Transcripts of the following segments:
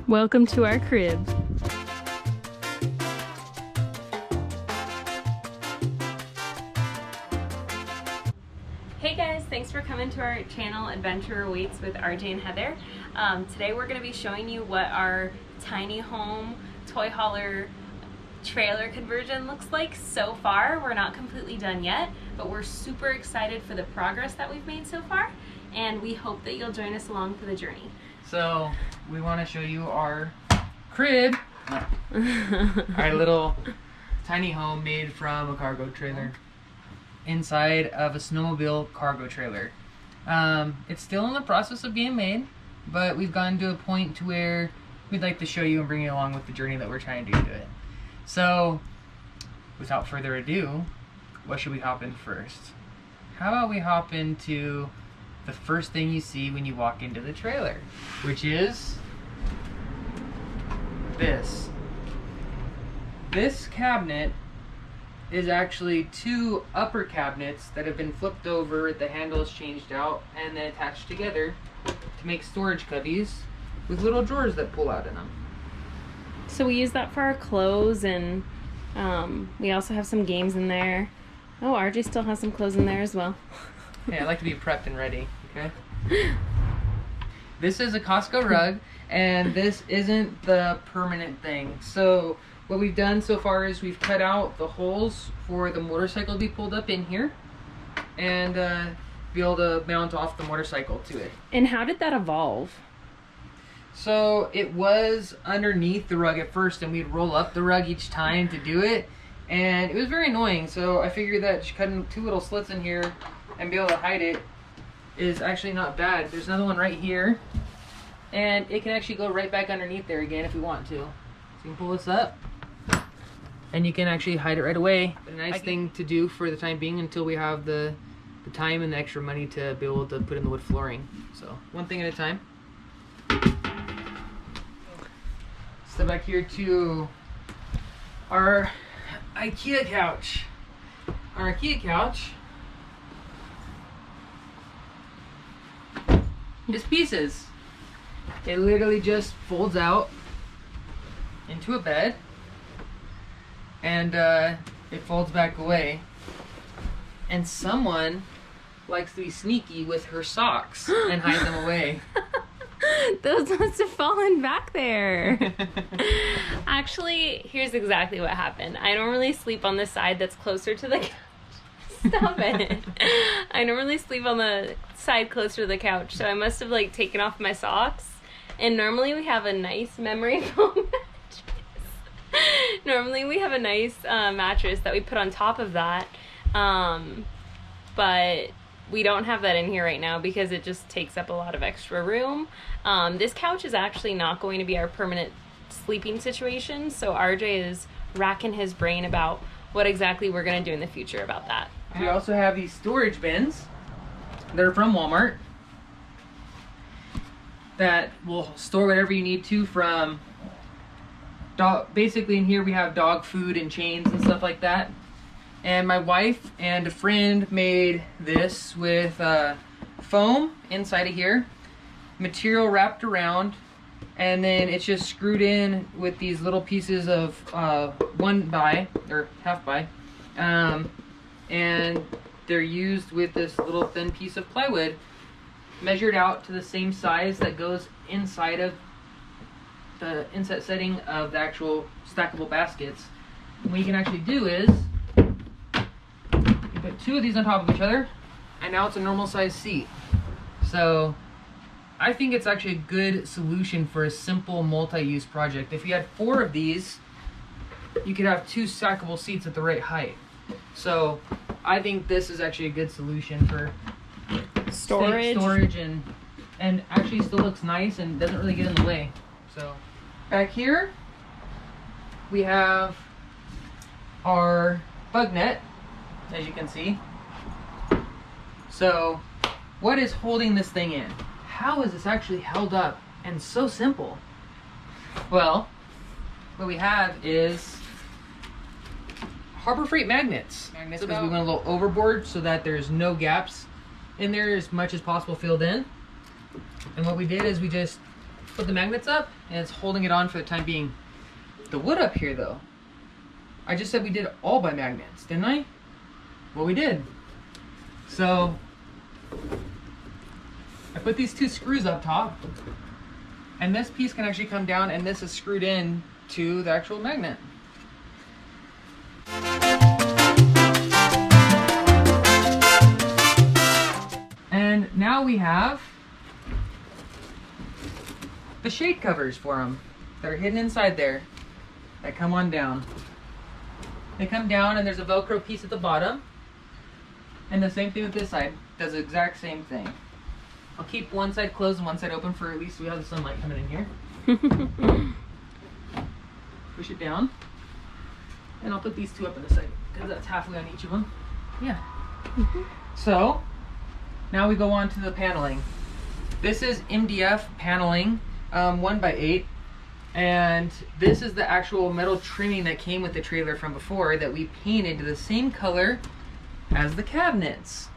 Welcome to our crib. Hey guys, thanks for coming to our channel Adventure Awaits with RJ and Heather. Today we're going to be showing you what our tiny home toy hauler trailer conversion looks like so far. We're not completely done yet, but we're super excited for the progress that we've made so far, and we hope that you'll join us along for the journey. So we want to show you our crib, our little tiny home made from a cargo trailer inside of a snowmobile cargo trailer. It's still in the process of being made, but we've gotten to a point to where we'd like to show you and bring you along with the journey that we're trying to do to it. So without further ado, what should we hop in first? How about we hop into the first thing you see when you walk into the trailer, which is this. This cabinet is actually two upper cabinets that have been flipped over, the handles changed out, and then attached together to make storage cubbies with little drawers that pull out in them. So we use that for our clothes, and we also have some games in there. Oh, RJ still has some clothes in there as well. Yeah, I like to be prepped and ready, okay? This is a Costco rug, and this isn't the permanent thing. So what we've done so far is we've cut out the holes for the motorcycle to be pulled up in here and be able to mount off the motorcycle to it. And how did that evolve? So it was underneath the rug at first, and we'd roll up the rug each time to do it, and it was very annoying. So I figured that just cutting two little slits in here and be able to hide it is actually not bad. There's another one right here, and it can actually go right back underneath there again if we want to. So you can pull this up, and you can actually hide it right away. But a nice thing to do for the time being until we have the time and the extra money to be able to put in the wood flooring. So one thing at a time. Step back here to our IKEA couch. Our IKEA couch is pieces. It literally just folds out into a bed, and it folds back away. And someone likes to be sneaky with her socks and hide them away. Those must have fallen back there. Actually, here's exactly what happened. I normally sleep on the side that's closer to the couch. Stop it. I normally sleep on the side closer to the couch, so I must have like taken off my socks. And normally we have a nice memory foam mattress. Normally we have a nice mattress that we put on top of that. But we don't have that in here right now because it just takes up a lot of extra room. This couch is actually not going to be our permanent sleeping situation, so RJ is racking his brain about what exactly we're going to do in the future about that. We also have these storage bins. They're from Walmart that will store whatever you need to, from dog. Basically in here we have dog food and chains and stuff like that. And my wife and a friend made this with foam inside of here, material wrapped around, and then it's just screwed in with these little pieces of 1x or half by, and they're used with this little thin piece of plywood measured out to the same size that goes inside of the inset setting of the actual stackable baskets. And what you can actually do is you put two of these on top of each other, and now it's a normal size seat. So I think it's actually a good solution for a simple multi-use project. If you had 4 of these, you could have 2 stackable seats at the right height. So I think this is actually a good solution for storage and actually still looks nice and doesn't really get in the way. So back here we have our bug net, as you can see. So what is holding this thing in? How is this actually held up and so simple? Well, what we have is Harbor Freight magnets. Because we went a little overboard so that there's no gaps in there, as much as possible filled in. And what we did is we just put the magnets up, and it's holding it on for the time being. The wood up here though, I just said we did all by magnets, didn't I? Well, we did. So I put these 2 screws up top, and this piece can actually come down, and this is screwed in to the actual magnet. And now we have the shade covers for them that are hidden inside there that come on down. They come down, and there's a Velcro piece at the bottom. And the same thing with this side. Does the exact same thing. I'll keep one side closed and one side open for at least we have the sunlight coming in here. Push it down. And I'll put these 2 up in the side because that's halfway on each of them. Yeah. So now we go on to the paneling. This is MDF paneling, 1x8. And this is the actual metal trimming that came with the trailer from before that we painted to the same color as the cabinets.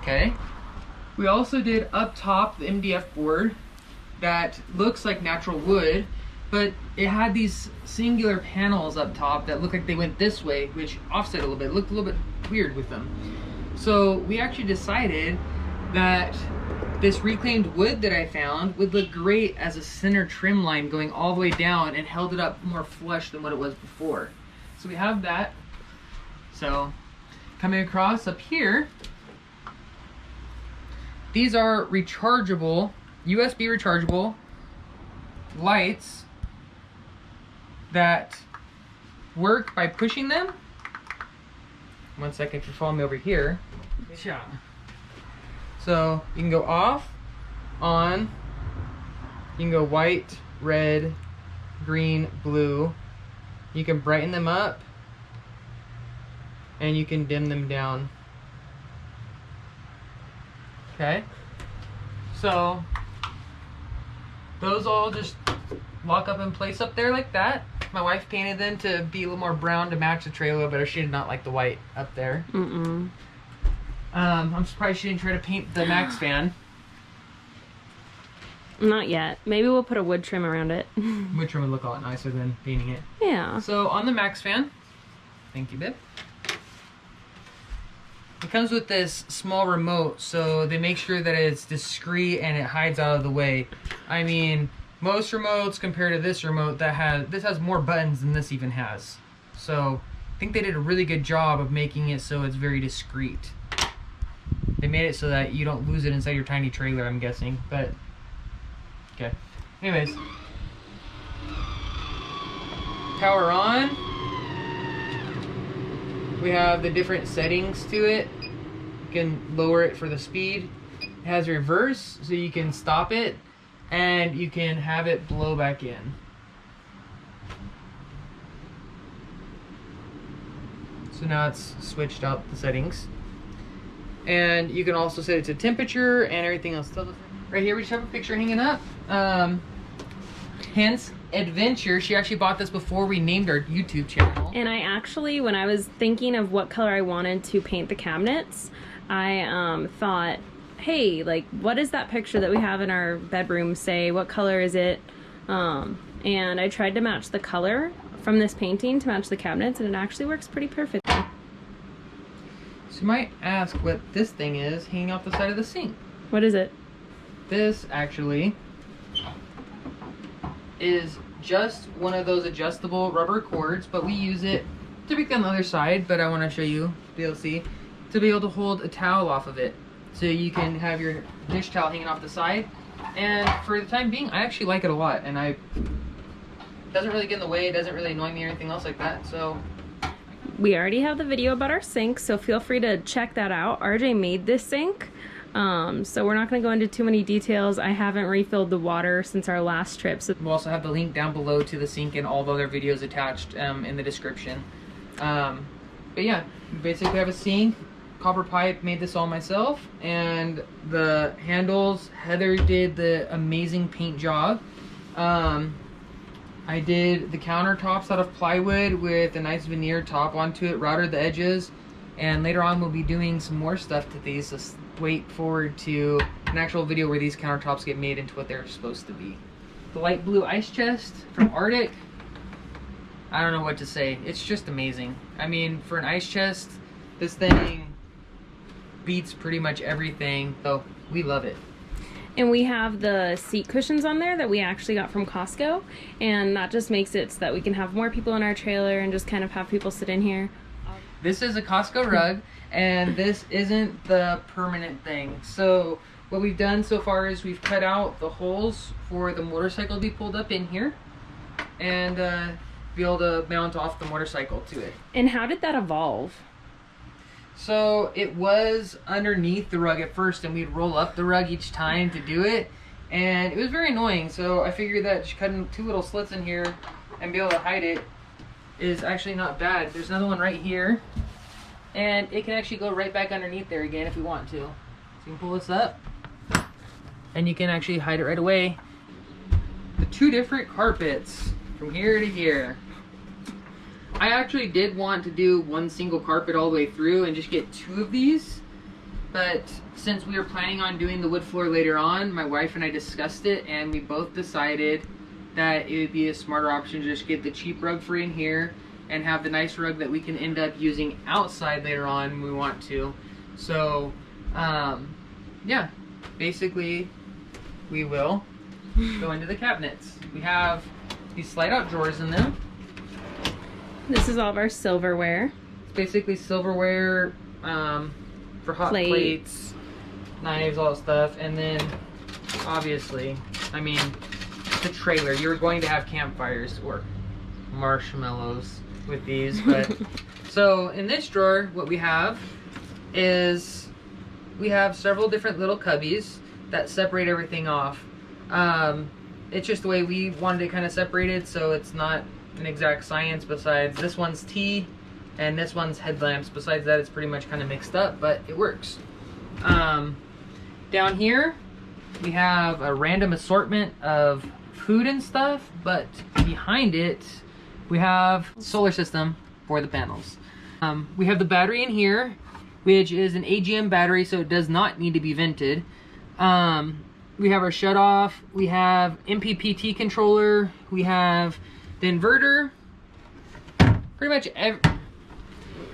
Okay. We also did up top the MDF board that looks like natural wood, but it had these singular panels up top that looked like they went this way, which offset a little bit. It looked a little bit weird with them. So we actually decided that this reclaimed wood that I found would look great as a center trim line going all the way down and held it up more flush than what it was before. So we have that. So coming across up here, these are rechargeable, USB rechargeable lights that work by pushing them. One second, if you follow me over here. So you can go off, on, you can go white, red, green, blue. You can brighten them up, and you can dim them down. Okay, so those all just lock up in place up there like that. My wife painted them to be a little more brown to match the trailer, but she did not like the white up there. I'm surprised she didn't try to paint the Max fan. Not yet. Maybe we'll put a wood trim around it. Wood trim would look a lot nicer than painting it. Yeah. So on the Max fan, thank you, babe. It comes with this small remote, so they make sure that it's discreet and it hides out of the way. I mean, most remotes compared to this remote, this has more buttons than this even has. So I think they did a really good job of making it so it's very discreet. They made it so that you don't lose it inside your tiny trailer, I'm guessing, but okay. Anyways, power on. We have the different settings to it. You can lower it for the speed. It has reverse, so you can stop it, and you can have it blow back in. So now it's switched out the settings. And you can also set it to temperature and everything else. Right here we just have a picture hanging up. Hence Adventure. She actually bought this before we named our YouTube channel. And I actually, when I was thinking of what color I wanted to paint the cabinets, I thought, hey, like, what does that picture that we have in our bedroom say? What color is it? And I tried to match the color from this painting to match the cabinets, and it actually works pretty perfectly. So you might ask what this thing is hanging off the side of the sink. What is it? This actually is just one of those adjustable rubber cords, but we use it typically on the other side, but I want to show you, to be able to see, to be able to hold a towel off of it. So you can have your dish towel hanging off the side. And for the time being, I actually like it a lot, and it doesn't really get in the way, it doesn't really annoy me or anything else like that, so. We already have the video about our sink, so feel free to check that out. RJ made this sink, so we're not going to go into too many details. I haven't refilled the water since our last trip. So we'll also have the link down below to the sink and all the other videos attached in the description. But yeah, basically have a sink, copper pipe, made this all myself, and the handles, Heather did the amazing paint job. I did the countertops out of plywood with a nice veneer top onto it, routed the edges, and later on we'll be doing some more stuff to these, so wait forward to an actual video where these countertops get made into what they're supposed to be. The light blue ice chest from Arctic. I don't know what to say. It's just amazing. I mean, for an ice chest, this thing beats pretty much everything. So we love it. And we have the seat cushions on there that we actually got from Costco. And that just makes it so that we can have more people in our trailer and just kind of have people sit in here. This is a Costco rug, and this isn't the permanent thing. So what we've done so far is we've cut out the holes for the motorcycle to be pulled up in here and be able to mount off the motorcycle to it. And how did that evolve? So it was underneath the rug at first, and we'd roll up the rug each time to do it, and it was very annoying. So I figured that just cutting 2 little slits in here and be able to hide it is actually not bad. There's another one right here, and it can actually go right back underneath there again if we want to. So you can pull this up, and you can actually hide it right away. The 2 different carpets from here to here. I actually did want to do 1 single carpet all the way through and just get 2 of these, but since we were planning on doing the wood floor later on, my wife and I discussed it, and we both decided that it would be a smarter option to just get the cheap rug for in here and have the nice rug that we can end up using outside later on when we want to. So yeah, basically we will go into the cabinets. We have these slide out drawers in them. This is all of our silverware. It's basically silverware for hot plates, knives, all that stuff. And then obviously, I mean, the trailer. You're going to have campfires or marshmallows with these. But so in this drawer, what we have is we have several different little cubbies that separate everything off. It's just the way we wanted it kind of separated, so it's not an exact science. Besides, this one's tea and this one's headlamps. Besides that, it's pretty much kind of mixed up, but it works. Down here we have a random assortment of food and stuff, but behind it we have solar system for the panels. We have the battery in here, which is an AGM battery, so it does not need to be vented. We have our shut off, we have MPPT controller, we have the inverter.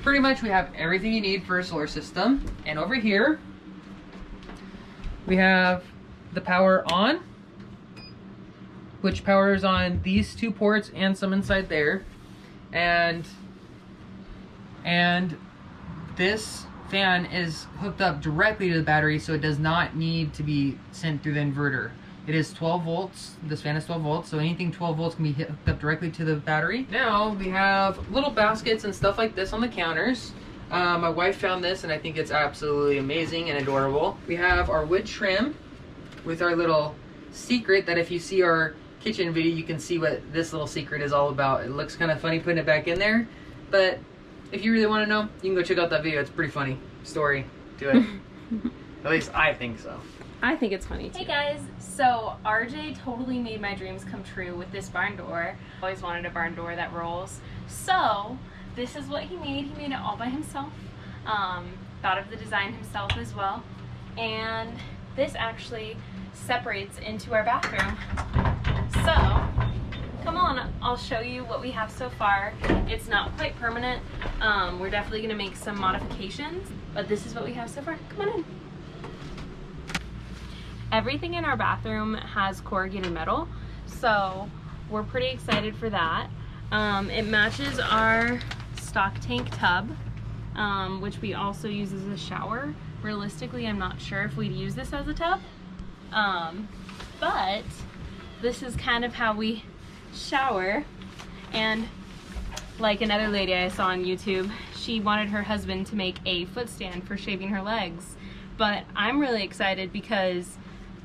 Pretty much we have everything you need for a solar system. And over here we have the power on, which powers on these 2 ports and some inside there. And this fan is hooked up directly to the battery, so it does not need to be sent through the inverter. It is 12 volts. This fan is 12 volts, so anything 12 volts can be hooked up directly to the battery. Now we have little baskets and stuff like this on the counters. My wife found this, and I think it's absolutely amazing and adorable. We have our wood trim with our little secret that if you see our kitchen video, you can see what this little secret is all about. It looks kind of funny putting it back in there, but if you really want to know, you can go check out that video. It's a pretty funny story to it. At least I think so. I think it's funny too. Hey guys, so RJ totally made my dreams come true with this barn door. Always wanted a barn door that rolls. So this is what he made. He made it all by himself. Thought of the design himself as well. And this actually separates into our bathroom. So come on, I'll show you what we have so far. It's not quite permanent. We're definitely gonna make some modifications, but this is what we have so far. Come on in. Everything in our bathroom has corrugated metal, so we're pretty excited for that. It matches our stock tank tub, which we also use as a shower. Realistically, I'm not sure if we'd use this as a tub, but this is kind of how we shower. And like another lady I saw on YouTube, she wanted her husband to make a foot stand for shaving her legs, but I'm really excited because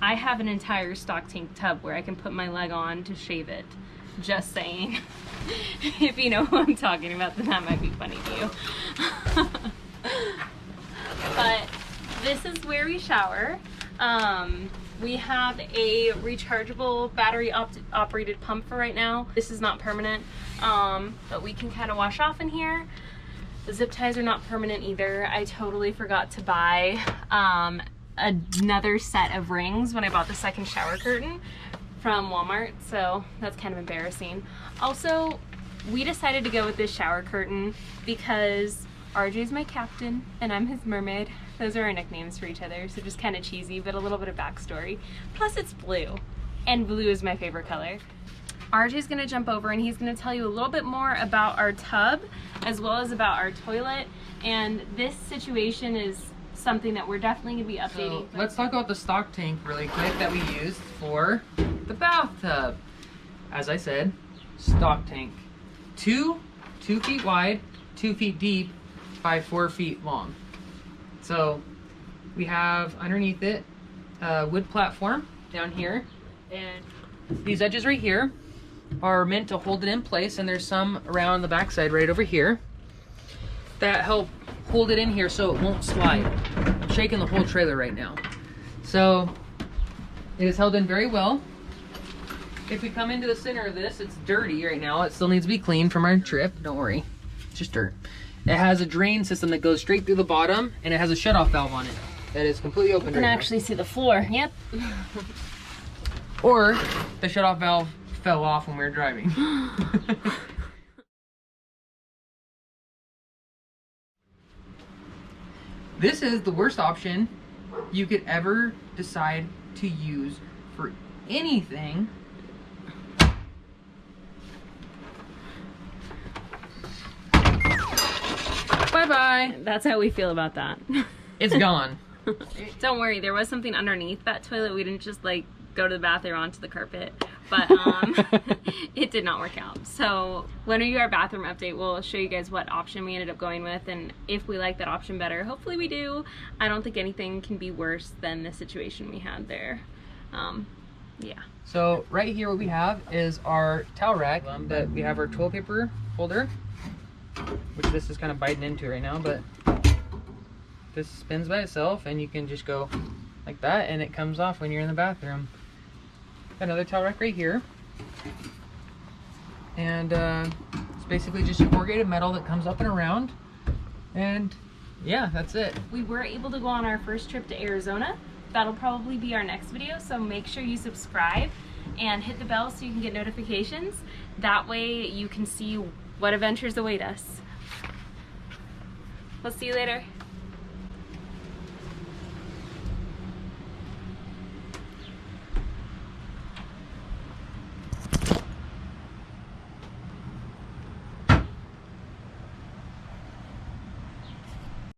I have an entire stock tank tub where I can put my leg on to shave it. Just saying. If you know what I'm talking about, then that might be funny to you. But this is where we shower. We have a rechargeable battery operated pump for right now. This is not permanent, but we can kind of wash off in here. The zip ties are not permanent either. I totally forgot to buy another set of rings when I bought the second shower curtain from Walmart, so that's kind of embarrassing. Also, we decided to go with this shower curtain because RJ's my captain and I'm his mermaid. Those are our nicknames for each other, so just kind of cheesy, but a little bit of backstory. Plus it's blue, and blue is my favorite color. RJ's gonna jump over and he's gonna tell you a little bit more about our tub as well as about our toilet, and this situation is something that we're definitely gonna be updating. So let's talk about the stock tank really quick that we used for the bathtub. As I said, stock tank. 2 feet wide, 2 feet deep, by 4 feet long. So we have underneath it a wood platform down here, and these edges right here are meant to hold it in place, and there's some around the backside right over here that help hold it in here so it won't slide. I'm shaking the whole trailer right now. So it is held in very well. If we come into the center of this, it's dirty right now. It still needs to be cleaned from our trip. Don't worry, it's just dirt. It has a drain system that goes straight through the bottom, and it has a shutoff valve on it that is completely open. You can actually see the floor. Yep. Or the shutoff valve fell off when we were driving. This is the worst option you could ever decide to use for anything. Bye-bye. That's how we feel about that. It's gone. Don't worry, there was something underneath that toilet. We didn't just like go to the bathroom onto the carpet, but it did not work out. So when we do our bathroom update, we'll show you guys what option we ended up going with, and if we like that option better. Hopefully we do. I don't think anything can be worse than the situation we had there. Yeah. So right here what we have is our towel rack that we have our toilet paper holder, which this is kind of biting into right now, but this spins by itself and you can just go like that and it comes off when you're in the bathroom. Got another towel rack right here, and it's basically just a corrugated metal that comes up and around, and yeah, that's it. We were able to go on our first trip to Arizona. That'll probably be our next video, so make sure you subscribe and hit the bell so you can get notifications. That way you can see what adventures await us. We'll see you later.